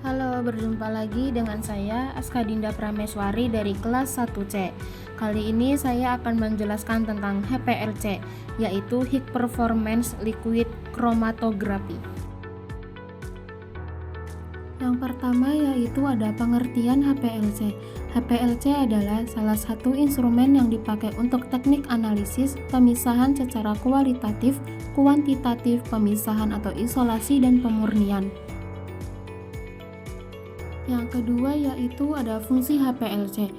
Halo, berjumpa lagi dengan saya Askadinda Prameswari dari kelas 1C. Kali ini saya akan menjelaskan tentang HPLC, yaitu High Performance Liquid Chromatography. Yang pertama yaitu ada pengertian HPLC. HPLC adalah salah satu instrumen yang dipakai untuk teknik analisis, pemisahan secara kualitatif, kuantitatif, pemisahan atau isolasi, dan pemurnian. Yang kedua yaitu ada fungsi HPLC.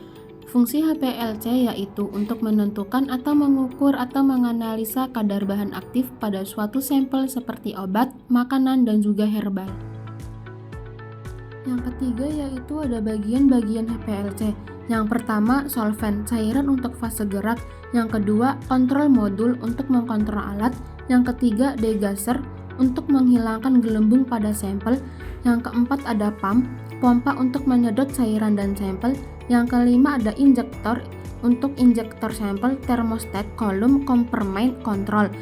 Fungsi HPLC yaitu untuk menentukan atau mengukur atau menganalisa kadar bahan aktif pada suatu sampel seperti obat, makanan, dan juga herbal. Yang ketiga yaitu ada bagian-bagian HPLC. Yang pertama, solvent, cairan untuk fase gerak. Yang kedua, kontrol modul untuk mengkontrol alat. Yang ketiga, degasser untuk menghilangkan gelembung pada sampel. Yang keempat ada pump, pompa untuk menyedot cairan dan sampel. Yang kelima ada injektor untuk injektor sampel, termostat, kolom, kompremain, kontrol.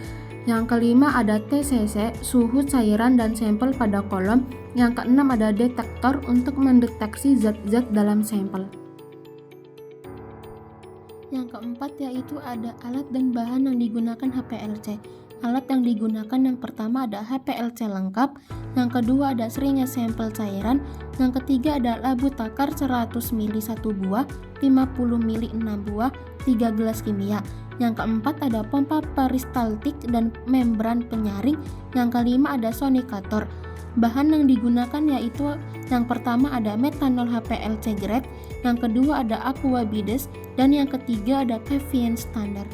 Yang kelima ada TCC, suhu cairan dan sampel pada kolom. Yang keenam ada detektor untuk mendeteksi zat-zat dalam sampel. Yang keempat yaitu ada alat dan bahan yang digunakan HPLC. Alat yang digunakan yang pertama ada HPLC lengkap, yang kedua ada syringe sampel cairan, yang ketiga ada labu takar 100 ml 1 buah, 50 ml 6 buah, 3 gelas kimia. Yang keempat ada pompa peristaltik dan membran penyaring. Yang kelima ada sonikator. Bahan yang digunakan yaitu yang pertama ada metanol HPLC grade, yang kedua ada aqua bides, dan yang ketiga ada Kevyen standar.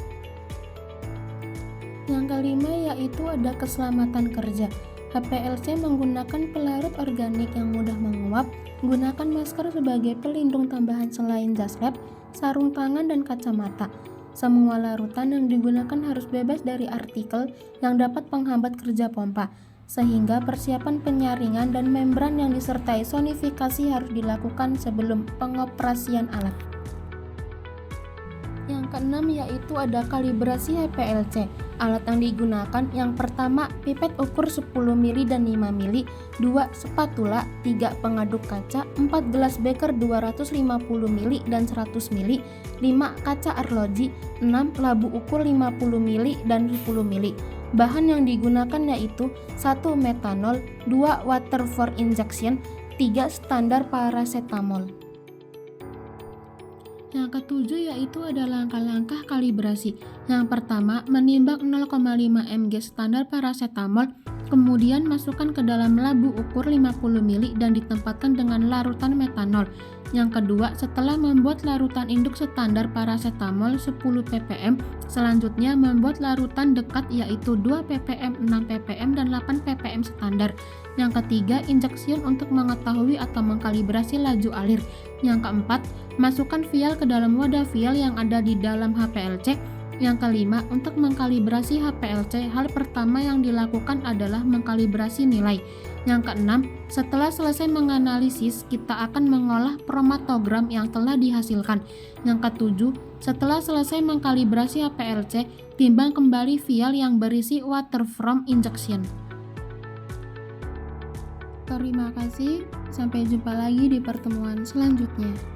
Yang kelima yaitu ada keselamatan kerja. HPLC menggunakan pelarut organik yang mudah menguap, gunakan masker sebagai pelindung tambahan selain jas lab, sarung tangan, dan kacamata. Semua larutan yang digunakan harus bebas dari artikel yang dapat menghambat kerja pompa, sehingga persiapan penyaringan dan membran yang disertai sonifikasi harus dilakukan sebelum pengoperasian alat. Yang keenam yaitu ada kalibrasi HPLC. Alat yang digunakan yang pertama pipet ukur 10 ml dan 5 ml, 2 spatula, 3 pengaduk kaca, 4 gelas beker 250 ml dan 100 ml, 5 kaca arloji, 6 labu ukur 50 ml dan 10 ml. Bahan yang digunakan yaitu 1 metanol, 2 water for injection, 3 standar paracetamol. Yang ketujuh yaitu ada langkah-langkah kalibrasi. Yang pertama, menimbang 0,5 mg standar paracetamol, kemudian masukkan ke dalam labu ukur 50 ml dan ditempatkan dengan larutan metanol. Yang kedua, setelah membuat larutan induk standar paracetamol 10 ppm, selanjutnya membuat larutan dekat yaitu 2 ppm, 6 ppm, dan 8 ppm standar. Yang ketiga, injection untuk mengetahui atau mengkalibrasi laju alir. Yang keempat, masukkan vial ke dalam wadah vial yang ada di dalam HPLC. Yang kelima, untuk mengkalibrasi HPLC, hal pertama yang dilakukan adalah mengkalibrasi nilai. Yang keenam, setelah selesai menganalisis, kita akan mengolah chromatogram yang telah dihasilkan. Yang ketujuh, setelah selesai mengkalibrasi HPLC, timbang kembali vial yang berisi water from injection. Terima kasih, sampai jumpa lagi di pertemuan selanjutnya.